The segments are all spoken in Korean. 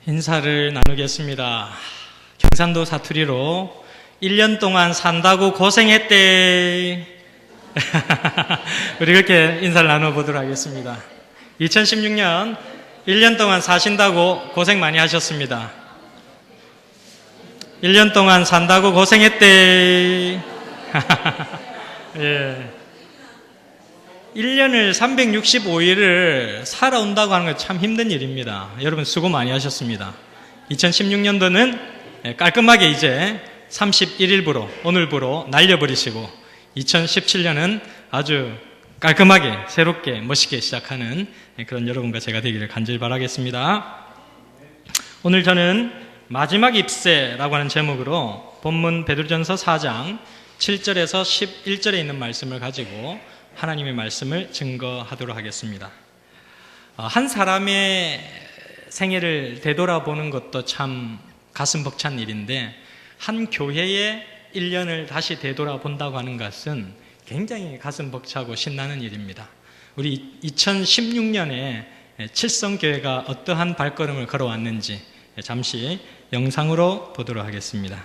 인사를 나누겠습니다. 경산도 사투리로 1년 동안 산다고 고생했대. 우리 그렇게 인사를 나눠보도록 하겠습니다. 2016년 1년 동안 사신다고 고생 많이 하셨습니다. 1년 동안 산다고 고생했대. 예. 1년을 365일을 살아온다고 하는 건 참 힘든 일입니다. 여러분 수고 많이 하셨습니다. 2016년도는 깔끔하게 이제 31일부로 오늘부로 날려버리시고 2017년은 아주 깔끔하게 새롭게 멋있게 시작하는 그런 여러분과 제가 되기를 간절히 바라겠습니다. 오늘 저는 마지막 입세라고 하는 제목으로 본문 베드로전서 4장 7절에서 11절에 있는 말씀을 가지고 하나님의 말씀을 증거하도록 하겠습니다. 한 사람의 생애를 되돌아보는 것도 참 가슴 벅찬 일인데 한 교회의 1년을 다시 되돌아본다고 하는 것은 굉장히 가슴 벅차고 신나는 일입니다. 우리 2016년에 칠성교회가 어떠한 발걸음을 걸어왔는지 잠시 영상으로 보도록 하겠습니다.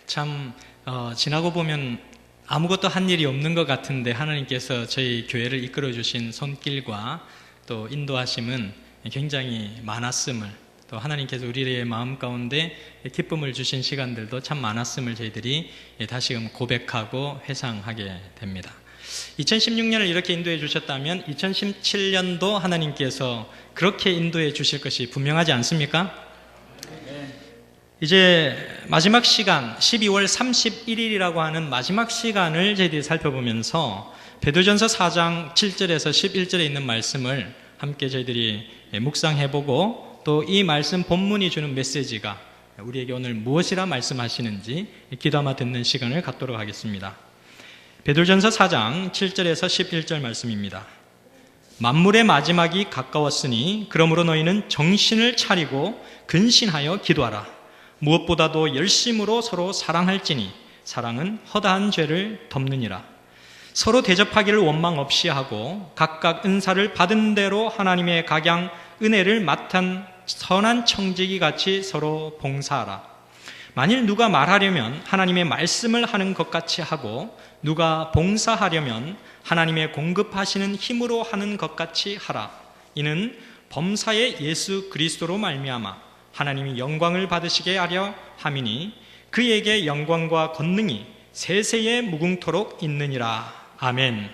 참 지나고 보면 아무것도 한 일이 없는 것 같은데 하나님께서 저희 교회를 이끌어 주신 손길과 또 인도하심은 굉장히 많았음을, 또 하나님께서 우리의 마음 가운데 기쁨을 주신 시간들도 참 많았음을 저희들이 다시금 고백하고 회상하게 됩니다. 2016년을 이렇게 인도해 주셨다면 2017년도 하나님께서 그렇게 인도해 주실 것이 분명하지 않습니까? 이제 마지막 시간 12월 31일이라고 하는 마지막 시간을 저희들이 살펴보면서 베드로전서 4장 7절에서 11절에 있는 말씀을 함께 저희들이 묵상해보고 또 이 말씀 본문이 주는 메시지가 우리에게 오늘 무엇이라 말씀하시는지 귀담아 듣는 시간을 갖도록 하겠습니다. 베드로전서 4장 7절에서 11절 말씀입니다. 만물의 마지막이 가까웠으니 그러므로 너희는 정신을 차리고 근신하여 기도하라. 무엇보다도 열심으로 서로 사랑할지니 사랑은 허다한 죄를 덮느니라. 서로 대접하기를 원망 없이 하고 각각 은사를 받은 대로 하나님의 각양 은혜를 맡은 선한 청지기 같이 서로 봉사하라. 만일 누가 말하려면 하나님의 말씀을 하는 것 같이 하고 누가 봉사하려면 하나님의 공급하시는 힘으로 하는 것 같이 하라. 이는 범사의 예수 그리스도로 말미암아 하나님이 영광을 받으시게 하려 함이니 그에게 영광과 권능이 세세에 무궁토록 있느니라. 아멘.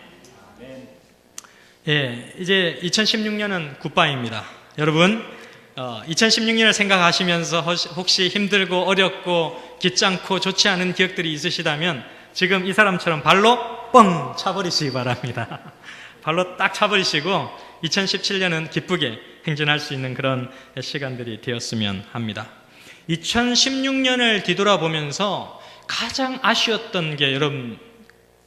이제 2016년은 굿바이입니다. 여러분 2016년을 생각하시면서 혹시 힘들고 어렵고 귀찮고 좋지 않은 기억들이 있으시다면 지금 이 사람처럼 발로 뻥 차버리시기 바랍니다. 발로 딱 차버리시고 2017년은 기쁘게 행진할 수 있는 그런 시간들이 되었으면 합니다. 2016년을 뒤돌아보면서 가장 아쉬웠던 게 여러분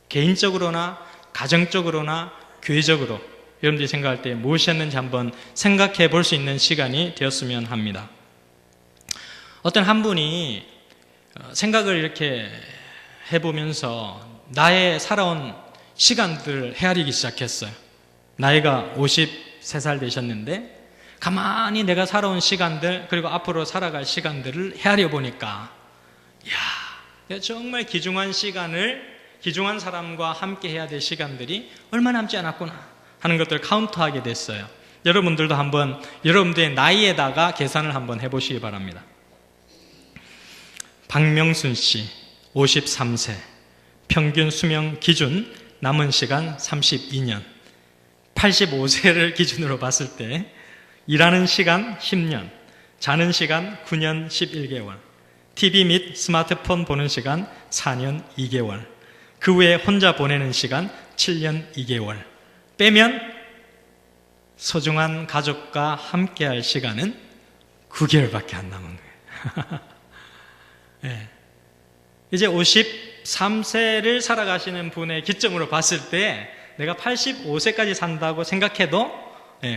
개인적으로나 가정적으로나 교회적으로 여러분들이 생각할 때 무엇이었는지 한번 생각해 볼 수 있는 시간이 되었으면 합니다. 어떤 한 분이 생각을 이렇게 해보면서 나의 살아온 시간들을 헤아리기 시작했어요. 나이가 53살 되셨는데 가만히 내가 살아온 시간들 그리고 앞으로 살아갈 시간들을 헤아려 보니까 이야, 정말 귀중한 시간을 귀중한 사람과 함께 해야 될 시간들이 얼마 남지 않았구나 하는 것들을 카운트하게 됐어요. 여러분들도 한번 여러분들의 나이에다가 계산을 한번 해보시기 바랍니다. 박명순 씨 53세 평균 수명 기준 남은 시간 32년 85세를 기준으로 봤을 때 일하는 시간 10년 자는 시간 9년 11개월 TV 및 스마트폰 보는 시간 4년 2개월 그 외에 혼자 보내는 시간 7년 2개월 빼면 소중한 가족과 함께할 시간은 9개월밖에 안 남은 거예요. 네. 이제 53세를 살아가시는 분의 기점으로 봤을 때 내가 85세까지 산다고 생각해도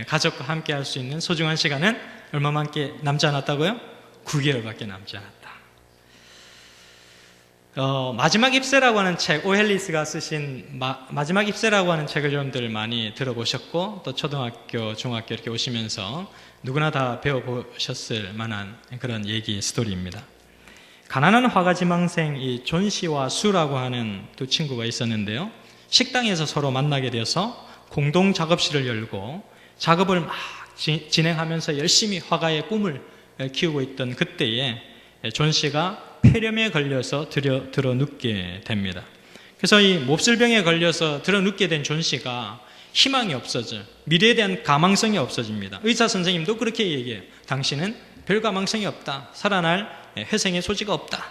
가족과 함께할 수 있는 소중한 시간은 얼마만큼 남지 않았다고요? 9개월밖에 남지 않았다. 마지막 입세라고 하는 책, 오헬리스가 쓰신 마지막 입세라고 하는 책을 여러분들 많이 들어보셨고 또 초등학교, 중학교 이렇게 오시면서 누구나 다 배워보셨을 만한 그런 얘기 스토리입니다. 가난한 화가지망생 이 존 씨와 수라고 하는 두 친구가 있었는데요. 식당에서 서로 만나게 되어서 공동 작업실을 열고 작업을 막 진행하면서 열심히 화가의 꿈을 키우고 있던 그때에 존 씨가 폐렴에 걸려서 들어 눕게 됩니다. 그래서 이 몹쓸병에 걸려서 들어 눕게 된 존 씨가 희망이 없어져 미래에 대한 가망성이 없어집니다. 의사 선생님도 그렇게 얘기해요. 당신은 별 가망성이 없다. 살아날 회생의 소지가 없다.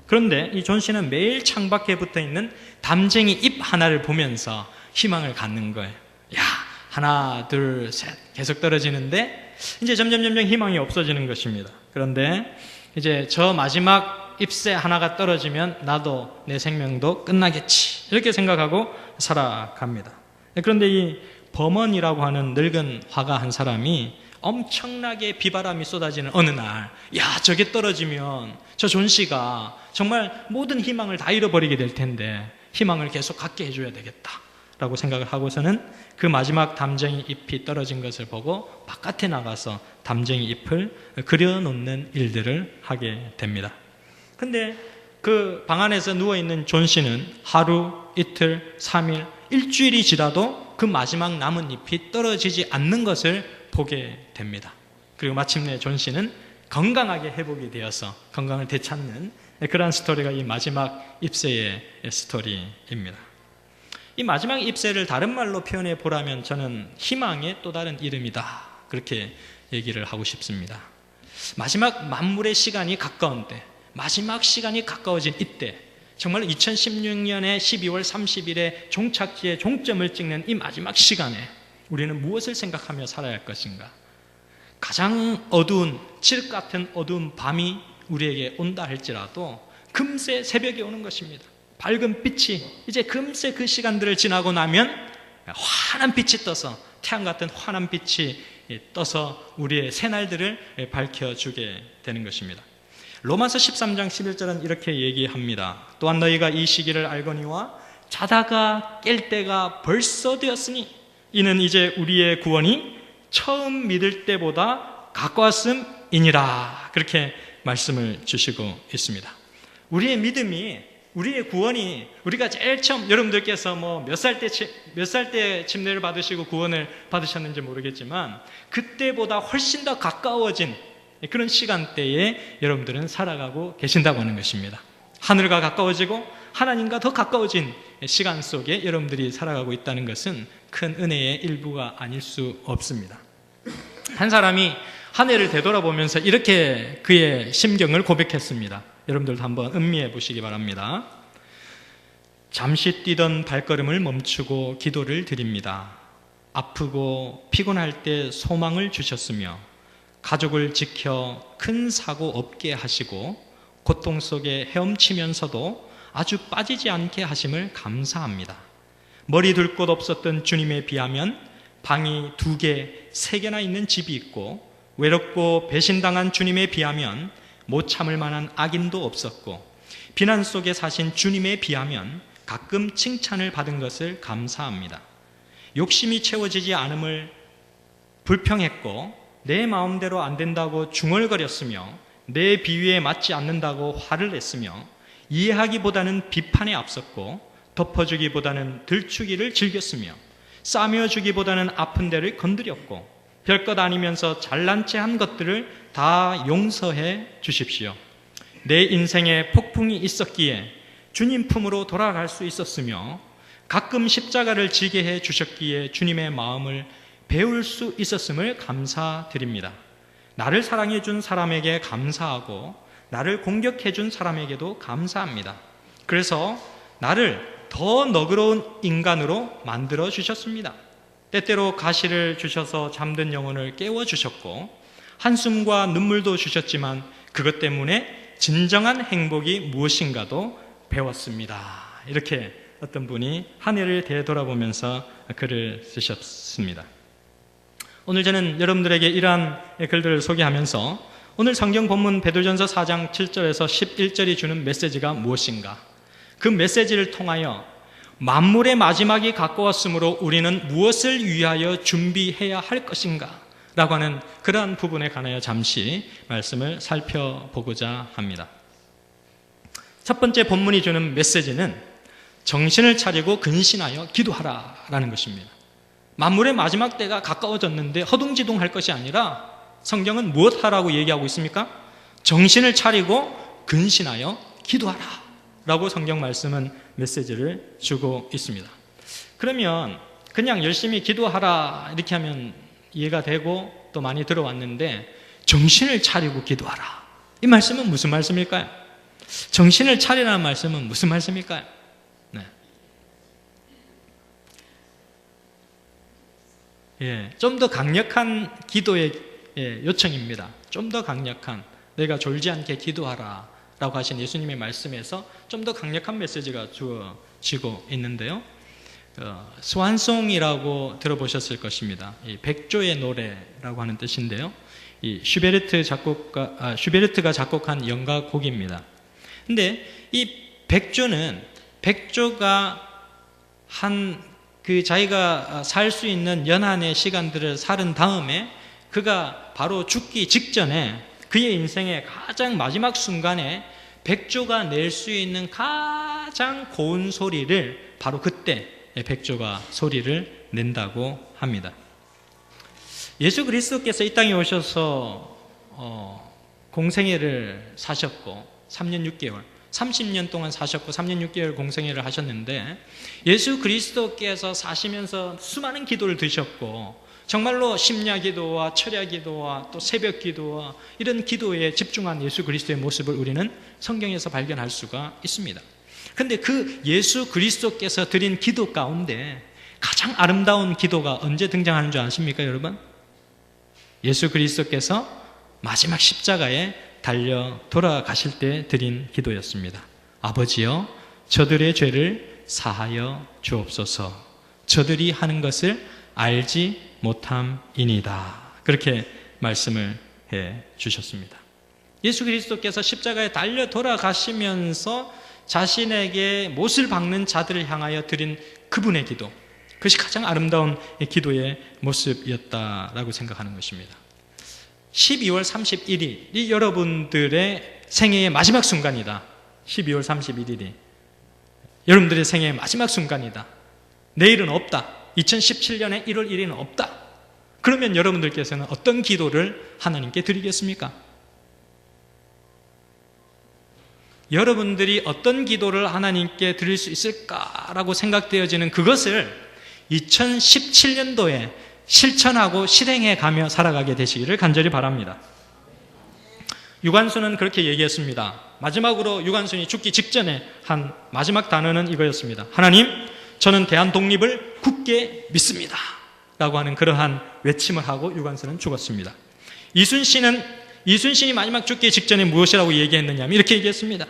그런데 이 존 씨는 매일 창밖에 붙어있는 담쟁이 잎 하나를 보면서 희망을 갖는 거예요. 야, 하나, 둘, 셋 계속 떨어지는데 이제 점점 희망이 없어지는 것입니다. 그런데 이제 저 마지막 잎새 하나가 떨어지면 나도 내 생명도 끝나겠지 이렇게 생각하고 살아갑니다. 그런데 이 범원이라고 하는 늙은 화가 한 사람이 엄청나게 비바람이 쏟아지는 어느 날 저게 떨어지면 저 존 씨가 정말 모든 희망을 다 잃어버리게 될 텐데 희망을 계속 갖게 해줘야 되겠다 라고 생각을 하고서는 그 마지막 담쟁이 잎이 떨어진 것을 보고 바깥에 나가서 담쟁이 잎을 그려놓는 일들을 하게 됩니다. 근데 그 방 안에서 누워있는 존 씨는 하루, 이틀, 3일, 일주일이 지나도 그 마지막 나뭇잎이 떨어지지 않는 것을 보게 됩니다. 그리고 마침내 존 씨는 건강하게 회복이 되어서 건강을 되찾는 그러한 스토리가 이 마지막 잎새의 스토리입니다. 이 마지막 잎새를 다른 말로 표현해 보라면 저는 희망의 또 다른 이름이다, 그렇게 얘기를 하고 싶습니다. 마지막 만물의 시간이 가까운 때, 마지막 시간이 가까워진 이때, 정말 2016년의 12월 30일에 종착지에 종점을 찍는 이 마지막 시간에 우리는 무엇을 생각하며 살아야 할 것인가? 가장 어두운, 칠흑 같은 어두운 밤이 우리에게 온다 할지라도 금세 새벽이 오는 것입니다. 밝은 빛이 이제 금세 그 시간들을 지나고 나면 환한 빛이 떠서, 태양 같은 환한 빛이 떠서 우리의 새날들을 밝혀주게 되는 것입니다. 로마서 13장 11절은 이렇게 얘기합니다. 또한 너희가 이 시기를 알거니와 자다가 깰 때가 벌써 되었으니 이는 이제 우리의 구원이 처음 믿을 때보다 가까웠음이니라, 그렇게 말씀을 주시고 있습니다. 우리의 믿음이, 우리의 구원이, 우리가 제일 처음, 여러분들께서 뭐 몇 살 때 침례를 받으시고 구원을 받으셨는지 모르겠지만 그때보다 훨씬 더 가까워진 그런 시간대에 여러분들은 살아가고 계신다고 하는 것입니다. 하늘과 가까워지고 하나님과 더 가까워진 시간 속에 여러분들이 살아가고 있다는 것은 큰 은혜의 일부가 아닐 수 없습니다. 한 사람이 한 해를 되돌아보면서 이렇게 그의 심경을 고백했습니다. 여러분들도 한번 음미해 보시기 바랍니다. 잠시 뛰던 발걸음을 멈추고 기도를 드립니다. 아프고 피곤할 때 소망을 주셨으며 가족을 지켜 큰 사고 없게 하시고 고통 속에 헤엄치면서도 아주 빠지지 않게 하심을 감사합니다. 머리 둘 곳 없었던 주님에 비하면 방이 2개, 3개나 있는 집이 있고 외롭고 배신당한 주님에 비하면 못 참을 만한 악인도 없었고 비난 속에 사신 주님에 비하면 가끔 칭찬을 받은 것을 감사합니다. 욕심이 채워지지 않음을 불평했고 내 마음대로 안 된다고 중얼거렸으며 내 비위에 맞지 않는다고 화를 냈으며 이해하기보다는 비판에 앞섰고 덮어주기보다는 들추기를 즐겼으며 싸매어주기보다는 아픈 데를 건드렸고 별것 아니면서 잘난 체 한 것들을 다 용서해 주십시오. 내 인생에 폭풍이 있었기에 주님 품으로 돌아갈 수 있었으며 가끔 십자가를 지게 해 주셨기에 주님의 마음을 배울 수 있었음을 감사드립니다. 나를 사랑해 준 사람에게 감사하고 나를 공격해 준 사람에게도 감사합니다. 그래서 나를 더 너그러운 인간으로 만들어 주셨습니다. 때때로 가시를 주셔서 잠든 영혼을 깨워 주셨고 한숨과 눈물도 주셨지만 그것 때문에 진정한 행복이 무엇인가도 배웠습니다. 이렇게 어떤 분이 한 해를 되돌아보면서 글을 쓰셨습니다. 오늘 저는 여러분들에게 이러한 글들을 소개하면서 오늘 성경 본문 베드로전서 4장 7절에서 11절이 주는 메시지가 무엇인가, 그 메시지를 통하여 만물의 마지막이 가까웠으므로 우리는 무엇을 위하여 준비해야 할 것인가 라고 하는 그러한 부분에 관하여 잠시 말씀을 살펴보고자 합니다. 첫 번째 본문이 주는 메시지는 정신을 차리고 근신하여 기도하라 라는 것입니다. 만물의 마지막 때가 가까워졌는데 허둥지둥할 것이 아니라 성경은 무엇 하라고 얘기하고 있습니까? 정신을 차리고 근신하여 기도하라 라고 성경 말씀은 메시지를 주고 있습니다. 그러면 그냥 열심히 기도하라 이렇게 하면 이해가 되고 또 많이 들어왔는데 정신을 차리고 기도하라, 이 말씀은 무슨 말씀일까요? 정신을 차리라는 말씀은 무슨 말씀일까요? 좀 더 강력한 기도의 요청입니다. 좀 더 강력한, 내가 졸지 않게 기도하라 라고 하신 예수님의 말씀에서 좀 더 강력한 메시지가 주어지고 있는데요. 스완송이라고 들어보셨을 것입니다. 이 백조의 노래라고 하는 뜻인데요. 이 슈베르트가 작곡한 연가곡입니다. 근데 이 백조가 자기가 살 수 있는 연한의 시간들을 살은 다음에 그가 바로 죽기 직전에 그의 인생의 가장 마지막 순간에 백조가 낼 수 있는 가장 고운 소리를 바로 그때 백조가 소리를 낸다고 합니다. 예수 그리스도께서 이 땅에 오셔서 공생애를 사셨고 3년 6개월 30년 동안 사셨고 3년 6개월 공생애를 하셨는데, 예수 그리스도께서 사시면서 수많은 기도를 드셨고 정말로 심야 기도와 철야 기도와 또 새벽 기도와 이런 기도에 집중한 예수 그리스도의 모습을 우리는 성경에서 발견할 수가 있습니다. 그런데 그 예수 그리스도께서 드린 기도 가운데 가장 아름다운 기도가 언제 등장하는 줄 아십니까, 여러분? 예수 그리스도께서 마지막 십자가에 달려 돌아가실 때 드린 기도였습니다. 아버지여, 저들의 죄를 사하여 주옵소서. 저들이 하는 것을 알지 못함이니이다. 그렇게 말씀을 해 주셨습니다. 예수 그리스도께서 십자가에 달려 돌아가시면서 자신에게 못을 박는 자들을 향하여 드린 그분의 기도, 그것이 가장 아름다운 기도의 모습이었다라고 생각하는 것입니다. 12월 31일이 여러분들의 생애의 마지막 순간이다. 12월 31일이 여러분들의 생애의 마지막 순간이다. 내일은 없다. 2017년에 1월 1일은 없다. 그러면 여러분들께서는 어떤 기도를 하나님께 드리겠습니까? 여러분들이 어떤 기도를 하나님께 드릴 수 있을까라고 생각되어지는 그것을 2017년도에 실천하고 실행해 가며 살아가게 되시기를 간절히 바랍니다. 유관순은 그렇게 얘기했습니다. 마지막으로 유관순이 죽기 직전에 한 마지막 단어는 이거였습니다. 하나님, 저는 대한 독립을 굳게 믿습니다. 라고 하는 그러한 외침을 하고 유관순은 죽었습니다. 이순신이 마지막 죽기 직전에 무엇이라고 얘기했느냐면 이렇게 얘기했습니다.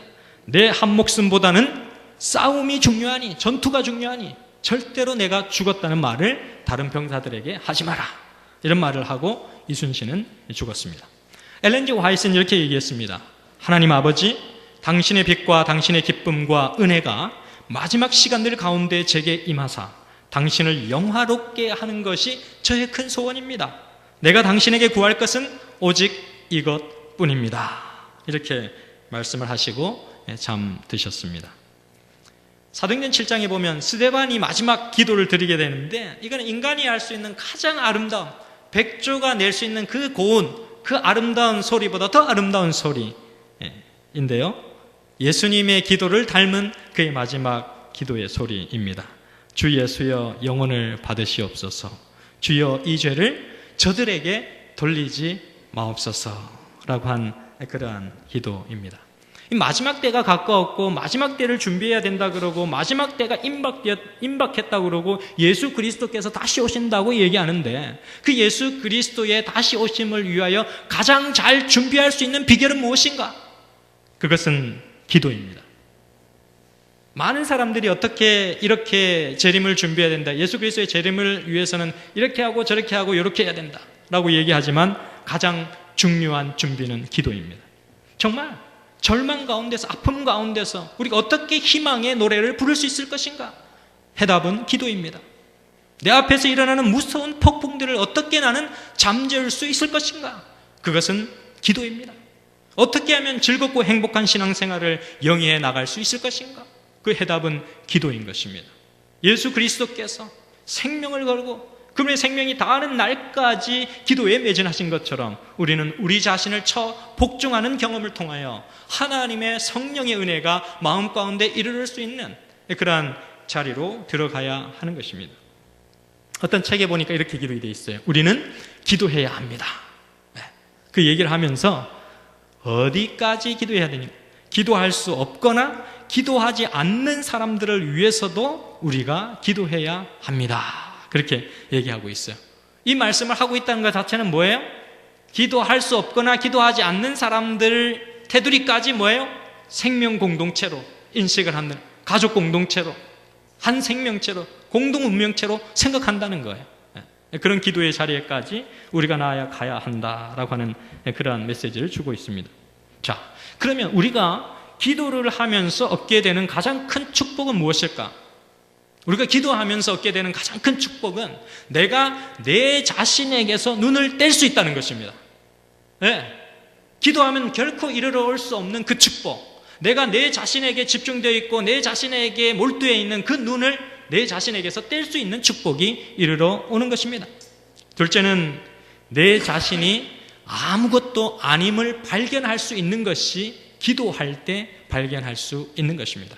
내 한 목숨보다는 싸움이 중요하니, 전투가 중요하니 절대로 내가 죽었다는 말을 다른 병사들에게 하지 마라. 이런 말을 하고 이순신은 죽었습니다. 엘렌 G. 화이트는 이렇게 얘기했습니다. 하나님 아버지, 당신의 빛과 당신의 기쁨과 은혜가 마지막 시간들 가운데 제게 임하사 당신을 영화롭게 하는 것이 저의 큰 소원입니다. 내가 당신에게 구할 것은 오직 이것뿐입니다. 이렇게 말씀을 하시고 잠드셨습니다. 사도행전 7장에 보면 스데반이 마지막 기도를 드리게 되는데, 이거는 인간이 할 수 있는 가장 아름다운, 백조가 낼 수 있는 그 고운, 그 아름다운 소리보다 더 아름다운 소리인데요, 예수님의 기도를 닮은 그의 마지막 기도의 소리입니다. 주 예수여, 영혼을 받으시옵소서. 주여, 이 죄를 저들에게 돌리지 마옵소서라고 한 그러한 기도입니다. 이 마지막 때가 가까웠고 마지막 때를 준비해야 된다 그러고 마지막 때가 임박했다 그러고 예수 그리스도께서 다시 오신다고 얘기하는데, 그 예수 그리스도의 다시 오심을 위하여 가장 잘 준비할 수 있는 비결은 무엇인가? 그것은 기도입니다. 많은 사람들이 어떻게 이렇게 재림을 준비해야 된다, 예수 그리스도의 재림을 위해서는 이렇게 하고 저렇게 하고 이렇게 해야 된다 라고 얘기하지만 가장 중요한 준비는 기도입니다. 정말 절망 가운데서, 아픔 가운데서 우리가 어떻게 희망의 노래를 부를 수 있을 것인가? 해답은 기도입니다. 내 앞에서 일어나는 무서운 폭풍들을 어떻게 나는 잠재울 수 있을 것인가? 그것은 기도입니다. 어떻게 하면 즐겁고 행복한 신앙생활을 영위해 나갈 수 있을 것인가? 그 해답은 기도인 것입니다. 예수 그리스도께서 생명을 걸고 그분의 생명이 다하는 날까지 기도에 매진하신 것처럼 우리는 우리 자신을 복종하는 경험을 통하여 하나님의 성령의 은혜가 마음 가운데 이르를 수 있는 그러한 자리로 들어가야 하는 것입니다. 어떤 책에 보니까 이렇게 기록이 되어 있어요. 우리는 기도해야 합니다. 그 얘기를 하면서 어디까지 기도해야 되냐? 기도할 수 없거나 기도하지 않는 사람들을 위해서도 우리가 기도해야 합니다. 그렇게 얘기하고 있어요. 이 말씀을 하고 있다는 것 자체는 뭐예요? 기도할 수 없거나 기도하지 않는 사람들 테두리까지 뭐예요? 생명 공동체로 인식을 하는, 가족 공동체로, 한 생명체로, 공동 운명체로 생각한다는 거예요. 그런 기도의 자리에까지 우리가 나아야 가야 한다라고 하는 그러한 메시지를 주고 있습니다. 자, 그러면 우리가 기도를 하면서 얻게 되는 가장 큰 축복은 무엇일까? 우리가 기도하면서 얻게 되는 가장 큰 축복은 내가 내 자신에게서 눈을 뗄 수 있다는 것입니다. 네. 기도하면 결코 이르러 올 수 없는 그 축복, 내가 내 자신에게 집중되어 있고 내 자신에게 몰두해 있는 그 눈을 내 자신에게서 뗄 수 있는 축복이 이르러 오는 것입니다. 둘째는 내 자신이 아무것도 아님을 발견할 수 있는 것이 기도할 때 발견할 수 있는 것입니다.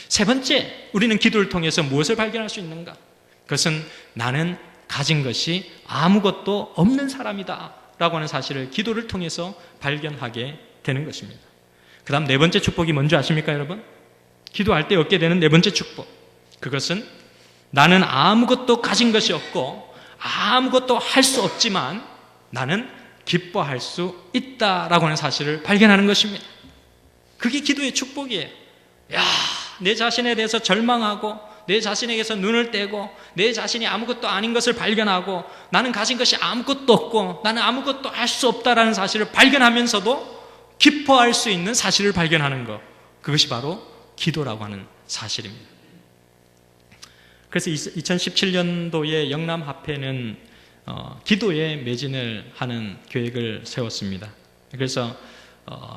세 번째, 우리는 기도를 통해서 무엇을 발견할 수 있는가? 그것은 나는 가진 것이 아무것도 없는 사람이다 라고 하는 사실을 기도를 통해서 발견하게 되는 것입니다. 그 다음 네 번째 축복이 뭔지 아십니까, 여러분? 기도할 때 얻게 되는 네 번째 축복, 그것은 나는 아무것도 가진 것이 없고 아무것도 할 수 없지만 나는 기뻐할 수 있다라고 하는 사실을 발견하는 것입니다. 그게 기도의 축복이에요. 내 자신에 대해서 절망하고 내 자신에게서 눈을 떼고 내 자신이 아무것도 아닌 것을 발견하고 나는 가진 것이 아무것도 없고 나는 아무것도 할 수 없다라는 사실을 발견하면서도 기뻐할 수 있는 사실을 발견하는 것, 그것이 바로 기도라고 하는 사실입니다. 그래서 2017년도에 영남합회는 기도에 매진을 하는 계획을 세웠습니다. 그래서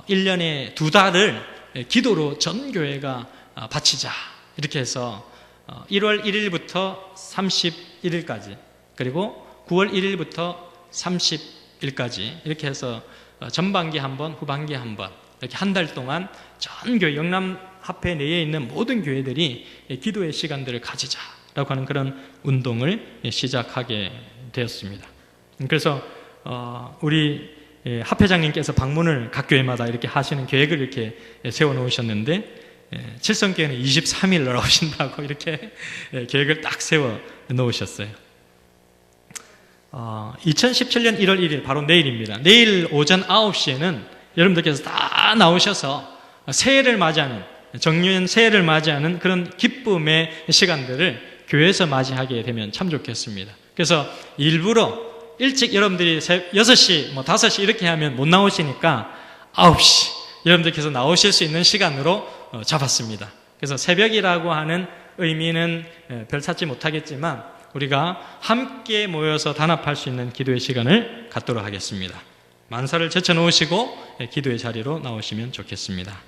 1년에 2달을 기도로 전 교회가 바치자, 이렇게 해서 1월 1일부터 31일까지 그리고 9월 1일부터 30일까지 이렇게 해서 전반기 한 번, 후반기 한 번, 이렇게 한 달 동안 전 교회, 영남합회 내에 있는 모든 교회들이 기도의 시간들을 가지자라고 하는 그런 운동을 시작하게 되었습니다. 그래서 우리 합회장님께서 방문을 각 교회마다 이렇게 하시는 계획을 이렇게 세워놓으셨는데, 칠성교회는 23일 나오신다고 이렇게 계획을 딱 세워 놓으셨어요. 2017년 1월 1일, 바로 내일입니다. 내일 오전 9시에는 여러분들께서 다 나오셔서 새해를 맞이하는, 정년 새해를 맞이하는 그런 기쁨의 시간들을 교회에서 맞이하게 되면 참 좋겠습니다. 그래서 일부러 일찍 여러분들이 6시, 5시 이렇게 하면 못 나오시니까 9시 여러분들께서 나오실 수 있는 시간으로 잡았습니다. 그래서 새벽이라고 하는 의미는 별 찾지 못하겠지만 우리가 함께 모여서 단합할 수 있는 기도의 시간을 갖도록 하겠습니다. 만사를 제쳐놓으시고 기도의 자리로 나오시면 좋겠습니다.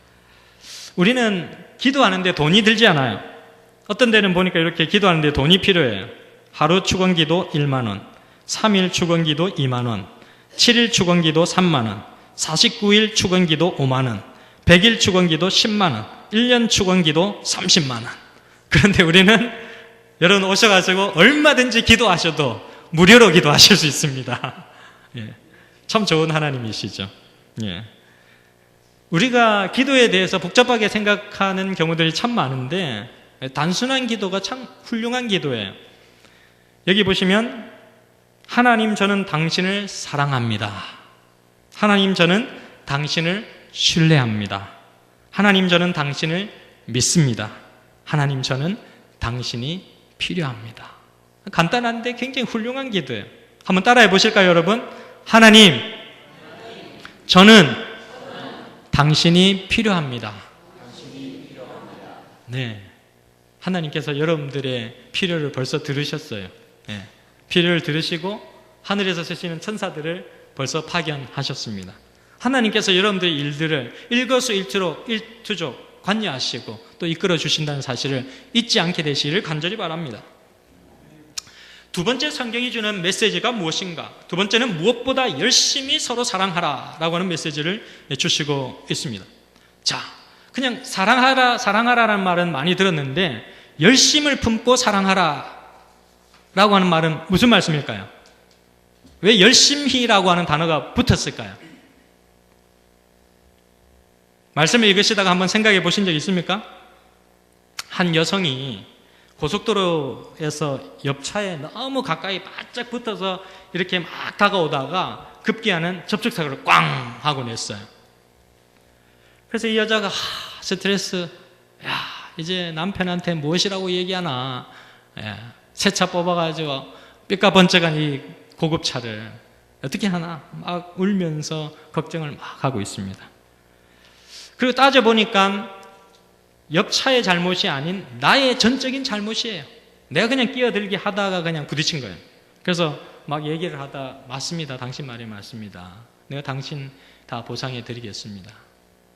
우리는 기도하는데 돈이 들지 않아요. 어떤 데는 보니까 이렇게 기도하는데 돈이 필요해요. 하루 축원기도 1만원, 3일 축원기도 2만원, 7일 축원기도 3만원, 49일 축원기도 5만원, 100일 축원기도 10만원, 1년 축원기도 30만원. 그런데 우리는 여러분 오셔가지고 얼마든지 기도하셔도 무료로 기도하실 수 있습니다. 예, 참 좋은 하나님이시죠. 예. 우리가 기도에 대해서 복잡하게 생각하는 경우들이 참 많은데 단순한 기도가 참 훌륭한 기도예요. 여기 보시면 하나님, 저는 당신을 사랑합니다. 하나님, 저는 당신을 신뢰합니다. 하나님, 저는 당신을 믿습니다. 하나님, 저는 당신이 필요합니다. 간단한데 굉장히 훌륭한 기도예요. 한번 따라해 보실까요, 여러분? 하나님, 저는 당신이 필요합니다. 네, 하나님께서 여러분들의 필요를 벌써 들으셨어요. 네, 필요를 들으시고 하늘에서 쓰시는 천사들을 벌써 파견하셨습니다. 하나님께서 여러분들의 일들을 일거수일투족 관여하시고 또 이끌어 주신다는 사실을 잊지 않게 되시기를 간절히 바랍니다. 두 번째, 성경이 주는 메시지가 무엇인가? 두 번째는 무엇보다 열심히 서로 사랑하라 라고 하는 메시지를 주시고 있습니다. 자, 그냥 사랑하라라는 말은 많이 들었는데 열심을 품고 사랑하라 라고 하는 말은 무슨 말씀일까요? 왜 열심히라고 하는 단어가 붙었을까요? 말씀을 읽으시다가 한번 생각해 보신 적 있습니까? 한 여성이 고속도로에서 옆차에 너무 가까이 바짝 붙어서 이렇게 막 다가오다가 급기야는 접촉사고를 꽝 하고 냈어요. 그래서 이 여자가 스트레스, 이제 남편한테 무엇이라고 얘기하나, 새 차 뽑아가지고 삐까번쩍한 이 고급차를 어떻게 하나 막 울면서 걱정을 막 하고 있습니다. 그리고 따져보니까 옆차의 잘못이 아닌 나의 전적인 잘못이에요. 내가 그냥 끼어들게 하다가 그냥 부딪힌 거예요. 그래서 막 얘기를 하다, 맞습니다. 당신 말이 맞습니다. 내가 당신 다 보상해 드리겠습니다.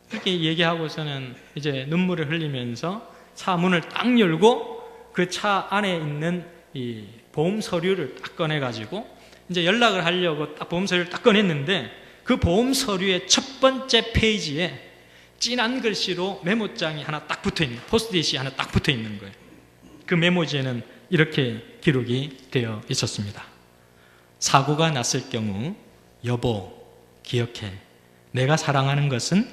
그렇게 얘기하고서는 이제 눈물을 흘리면서 차 문을 딱 열고 그 차 안에 있는 이 보험 서류를 딱 꺼내가지고 이제 연락을 하려고 딱 보험 서류를 딱 꺼냈는데 그 보험 서류의 첫 번째 페이지에 진한 글씨로 메모장이 하나 딱 붙어 있는, 포스트잇이 하나 딱 붙어 있는 거예요. 그 메모지에는 이렇게 기록이 되어 있었습니다. 사고가 났을 경우 여보 기억해. 내가 사랑하는 것은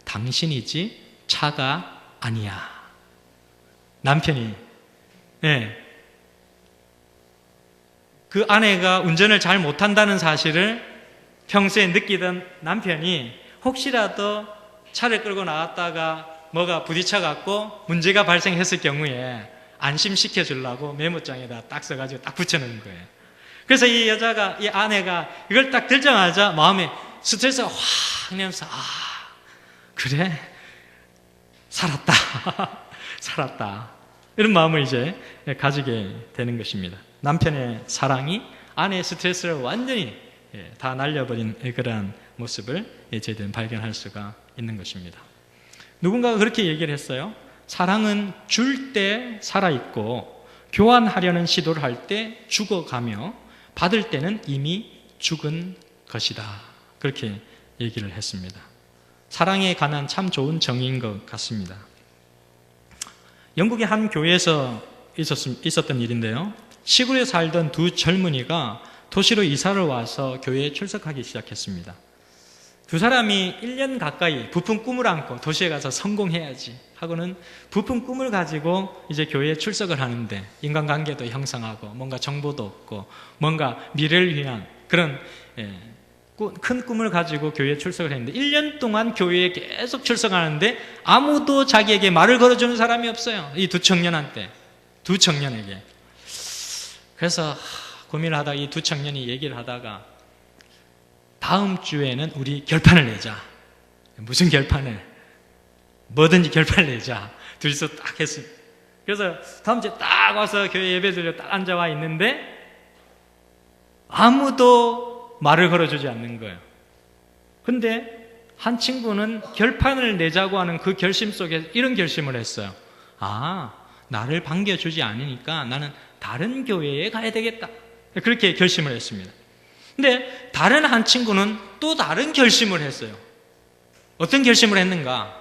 당신이지 차가 아니야. 남편이 그 아내가 운전을 잘 못한다는 사실을 평소에 느끼던 남편이 혹시라도 차를 끌고 나왔다가 뭐가 부딪혀갖고 문제가 발생했을 경우에 안심시켜 주려고 메모장에다 딱 써가지고 딱 붙여놓은 거예요. 그래서 이 여자가, 이 아내가 이걸 딱 들자마자 마음에 스트레스가 확 내면서 그래 살았다 살았다 이런 마음을 이제 가지게 되는 것입니다. 남편의 사랑이 아내의 스트레스를 완전히 다 날려버린 그러한 모습을 저희들은 발견할 수가 있는 것입니다. 누군가가 그렇게 얘기를 했어요. 사랑은 줄 때 살아있고 교환하려는 시도를 할 때 죽어가며 받을 때는 이미 죽은 것이다. 그렇게 얘기를 했습니다. 사랑에 관한 참 좋은 정의인 것 같습니다. 영국의 한 교회에서 있었던 일인데요. 시골에 살던 두 젊은이가 도시로 이사를 와서 교회에 출석하기 시작했습니다. 두 사람이 1년 가까이 부푼 꿈을 안고 도시에 가서 성공해야지 하고는 부푼 꿈을 가지고 이제 교회에 출석을 하는데 인간관계도 형성하고 뭔가 정보도 얻고 뭔가 미래를 위한 그런 큰 꿈을 가지고 교회에 출석을 했는데 1년 동안 교회에 계속 출석하는데 아무도 자기에게 말을 걸어주는 사람이 없어요. 이 두 청년에게. 그래서 고민을 하다가 이 두 청년이 얘기를 하다가 다음 주에는 우리 결판을 내자. 무슨 결판을? 뭐든지 결판을 내자. 둘이서 딱 했습니다. 그래서 다음 주에 딱 와서 교회 예배드리러 딱 앉아와 있는데 아무도 말을 걸어주지 않는 거예요. 근데 한 친구는 결판을 내자고 하는 그 결심 속에 이런 결심을 했어요. 나를 반겨주지 않으니까 나는 다른 교회에 가야 되겠다. 그렇게 결심을 했습니다. 근데 다른 한 친구는 또 다른 결심을 했어요. 어떤 결심을 했는가?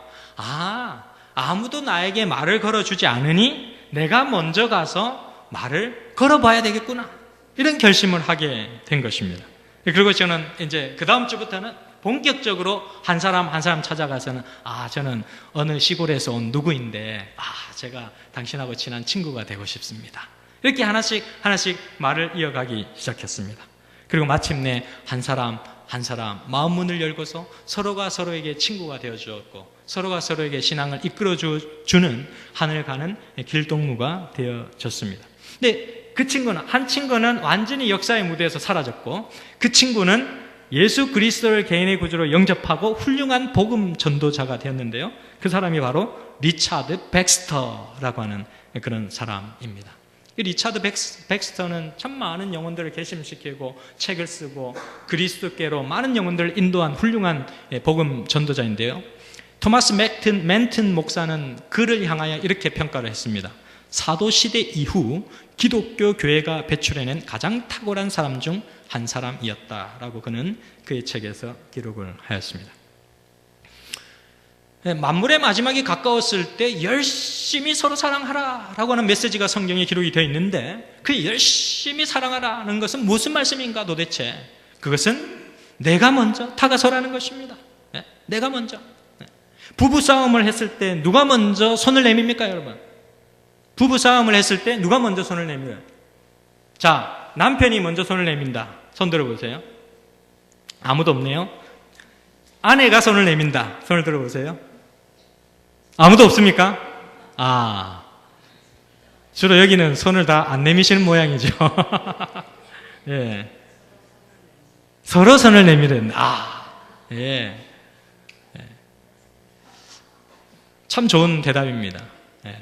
아무도 나에게 말을 걸어주지 않으니 내가 먼저 가서 말을 걸어봐야 되겠구나. 이런 결심을 하게 된 것입니다. 그리고 저는 이제 그 다음 주부터는 본격적으로 한 사람 한 사람 찾아가서는 저는 어느 시골에서 온 누구인데 제가 당신하고 친한 친구가 되고 싶습니다. 이렇게 하나씩 말을 이어가기 시작했습니다. 그리고 마침내 한 사람 마음 문을 열고서 서로가 서로에게 친구가 되어 주었고 서로가 서로에게 신앙을 이끌어 주는 하늘 가는 길동무가 되어졌습니다. 근데 한 친구는 완전히 역사의 무대에서 사라졌고 그 친구는 예수 그리스도를 개인의 구주로 영접하고 훌륭한 복음 전도자가 되었는데요. 그 사람이 바로 리차드 백스터라고 하는 그런 사람입니다. 이 리차드 백스터는 참 많은 영혼들을 개심시키고 책을 쓰고 그리스도께로 많은 영혼들을 인도한 훌륭한 복음 전도자인데요. 토마스 맨튼 목사는 그를 향하여 이렇게 평가를 했습니다. 사도시대 이후 기독교 교회가 배출해낸 가장 탁월한 사람 중 한 사람이었다라고 그는 그의 책에서 기록을 하였습니다. 만물의 마지막이 가까웠을 때 열심히 서로 사랑하라 라고 하는 메시지가 성경에 기록이 되어 있는데 그 열심히 사랑하라는 것은 무슨 말씀인가 도대체? 그것은 내가 먼저 다가서라는 것입니다. 내가 먼저. 부부싸움을 했을 때 누가 먼저 손을 내밉니까 여러분? 부부싸움을 했을 때 누가 먼저 손을 내밀어요? 자, 남편이 먼저 손을 내민다. 손 들어보세요. 아무도 없네요. 아내가 손을 내민다. 손을 들어보세요. 아무도 없습니까? 주로 여기는 손을 다 안 내미시는 모양이죠. 예. 서로 손을 내밀은, 예. 참 좋은 대답입니다. 예.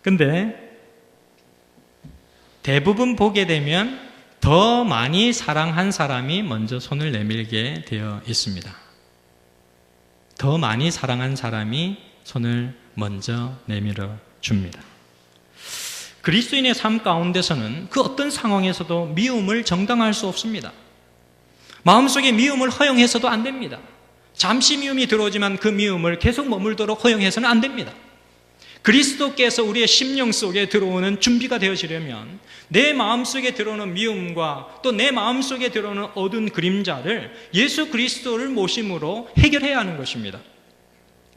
근데, 대부분 보게 되면 더 많이 사랑한 사람이 먼저 손을 내밀게 되어 있습니다. 더 많이 사랑한 사람이 손을 먼저 내밀어 줍니다. 그리스도인의 삶 가운데서는 그 어떤 상황에서도 미움을 정당화할 수 없습니다. 마음속에 미움을 허용해서도 안 됩니다. 잠시 미움이 들어오지만 그 미움을 계속 머물도록 허용해서는 안 됩니다. 그리스도께서 우리의 심령 속에 들어오는 준비가 되어지려면 내 마음속에 들어오는 미움과 또 내 마음속에 들어오는 어두운 그림자를 예수 그리스도를 모심으로 해결해야 하는 것입니다.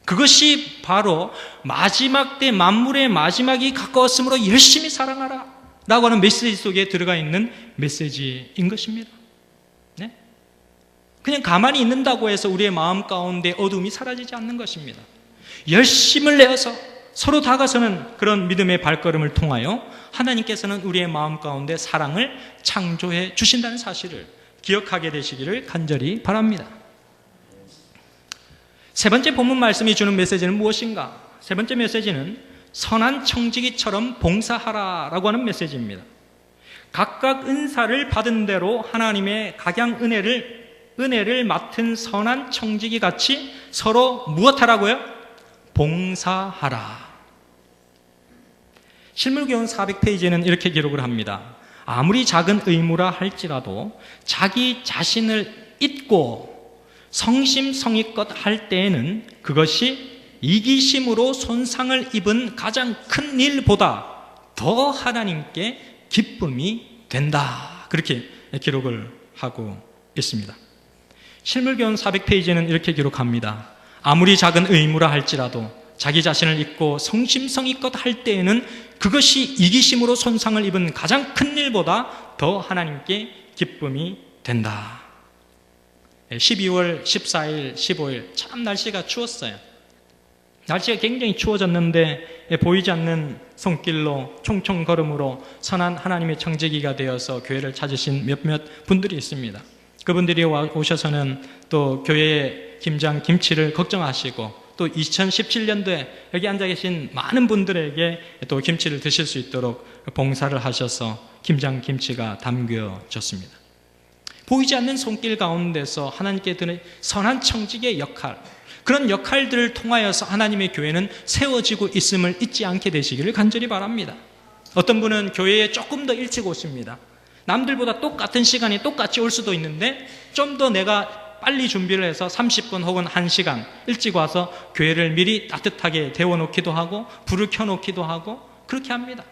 그것이 바로 마지막 때 만물의 마지막이 가까웠으므로 열심히 사랑하라 라고 하는 메시지 속에 들어가 있는 메시지인 것입니다. 네? 그냥 가만히 있는다고 해서 우리의 마음 가운데 어둠이 사라지지 않는 것입니다. 열심을 내어서 서로 다가서는 그런 믿음의 발걸음을 통하여 하나님께서는 우리의 마음 가운데 사랑을 창조해 주신다는 사실을 기억하게 되시기를 간절히 바랍니다. 세 번째 본문 말씀이 주는 메시지는 무엇인가? 세 번째 메시지는 선한 청지기처럼 봉사하라 라고 하는 메시지입니다. 각각 은사를 받은 대로 하나님의 각양 은혜를 맡은 선한 청지기 같이 서로 무엇하라고요? 봉사하라. 실물교훈 400페이지에는 이렇게 기록을 합니다. 아무리 작은 의무라 할지라도 자기 자신을 잊고 성심성의껏 할 때에는 그것이 이기심으로 손상을 입은 가장 큰 일보다 더 하나님께 기쁨이 된다. 그렇게 기록을 하고 있습니다. 실물교훈 400페이지에는 이렇게 기록합니다. 아무리 작은 의무라 할지라도 자기 자신을 잊고 성심성의껏 할 때에는 그것이 이기심으로 손상을 입은 가장 큰 일보다 더 하나님께 기쁨이 된다. 12월 14일, 15일 참 날씨가 추웠어요. 날씨가 굉장히 추워졌는데 보이지 않는 손길로 총총 걸음으로 선한 하나님의 청지기가 되어서 교회를 찾으신 몇몇 분들이 있습니다. 그분들이 오셔서는 또 교회의 김장 김치를 걱정하시고 또 2017년도에 여기 앉아 계신 많은 분들에게 또 김치를 드실 수 있도록 봉사를 하셔서 김장 김치가 담겨졌습니다. 보이지 않는 손길 가운데서 하나님께 드는 선한 청지기의 역할, 그런 역할들을 통하여서 하나님의 교회는 세워지고 있음을 잊지 않게 되시기를 간절히 바랍니다. 어떤 분은 교회에 조금 더 일찍 오십니다. 남들보다 똑같은 시간이 똑같이 올 수도 있는데 좀 더 내가 빨리 준비를 해서 30분 혹은 1시간 일찍 와서 교회를 미리 따뜻하게 데워놓기도 하고 불을 켜놓기도 하고 그렇게 합니다.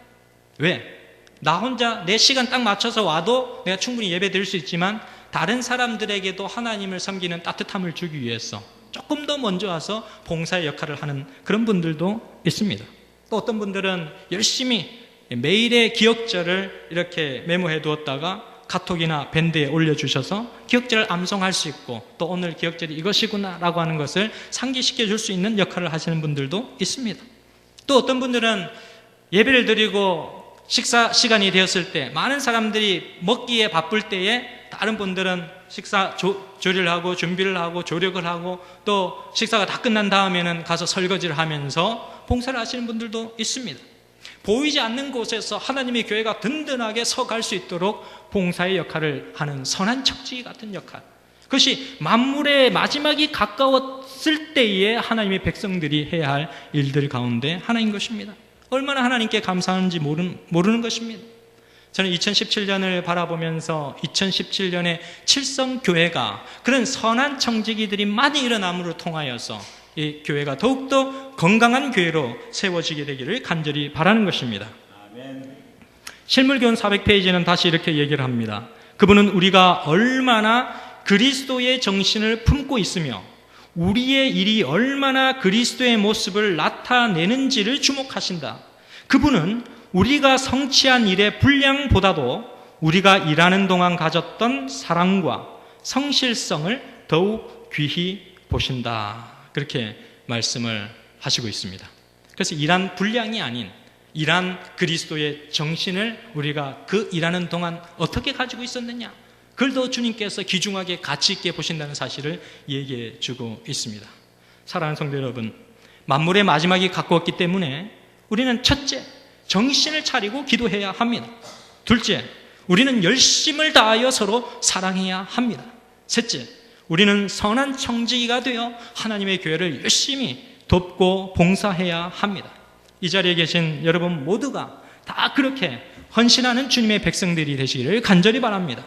왜? 나 혼자 내 시간 딱 맞춰서 와도 내가 충분히 예배 드릴 수 있지만 다른 사람들에게도 하나님을 섬기는 따뜻함을 주기 위해서 조금 더 먼저 와서 봉사의 역할을 하는 그런 분들도 있습니다. 또 어떤 분들은 열심히 매일의 기억절을 이렇게 메모해 두었다가 카톡이나 밴드에 올려주셔서 기억절을 암송할 수 있고 또 오늘 기억절이 이것이구나 라고 하는 것을 상기시켜 줄 수 있는 역할을 하시는 분들도 있습니다. 또 어떤 분들은 예배를 드리고 식사 시간이 되었을 때 많은 사람들이 먹기에 바쁠 때에 다른 분들은 식사 조리를 하고 준비를 하고 조력을 하고 또 식사가 다 끝난 다음에는 가서 설거지를 하면서 봉사를 하시는 분들도 있습니다. 보이지 않는 곳에서 하나님의 교회가 든든하게 서갈 수 있도록 봉사의 역할을 하는 선한 척지 같은 역할, 그것이 만물의 마지막이 가까웠을 때에 하나님의 백성들이 해야 할 일들 가운데 하나인 것입니다. 얼마나 하나님께 감사하는지 모르는 것입니다. 저는 2017년을 바라보면서 2017년에 칠성교회가 그런 선한 청지기들이 많이 일어남으로 통하여서 이 교회가 더욱더 건강한 교회로 세워지게 되기를 간절히 바라는 것입니다. 아멘. 실물교훈 400페이지는 다시 이렇게 얘기를 합니다. 그분은 우리가 얼마나 그리스도의 정신을 품고 있으며 우리의 일이 얼마나 그리스도의 모습을 나타내는지를 주목하신다. 그분은 우리가 성취한 일의 분량보다도 우리가 일하는 동안 가졌던 사랑과 성실성을 더욱 귀히 보신다. 그렇게 말씀을 하시고 있습니다. 그래서 일한 분량이 아닌 일한 그리스도의 정신을 우리가 그 일하는 동안 어떻게 가지고 있었느냐, 그걸 더 주님께서 귀중하게 가치 있게 보신다는 사실을 얘기해 주고 있습니다. 사랑하는 성도 여러분, 만물의 마지막이 가까웠기 때문에 우리는 첫째, 정신을 차리고 기도해야 합니다. 둘째, 우리는 열심을 다하여 서로 사랑해야 합니다. 셋째, 우리는 선한 청지기가 되어 하나님의 교회를 열심히 돕고 봉사해야 합니다. 이 자리에 계신 여러분 모두가 다 그렇게 헌신하는 주님의 백성들이 되시기를 간절히 바랍니다.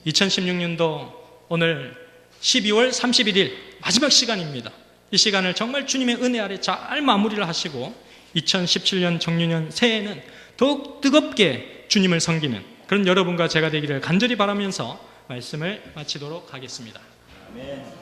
2016년도 오늘 12월 31일 마지막 시간입니다. 이 시간을 정말 주님의 은혜 아래 잘 마무리를 하시고 2017년 정유년 새해에는 더욱 뜨겁게 주님을 섬기는 그런 여러분과 제가 되기를 간절히 바라면서 말씀을 마치도록 하겠습니다. 아멘.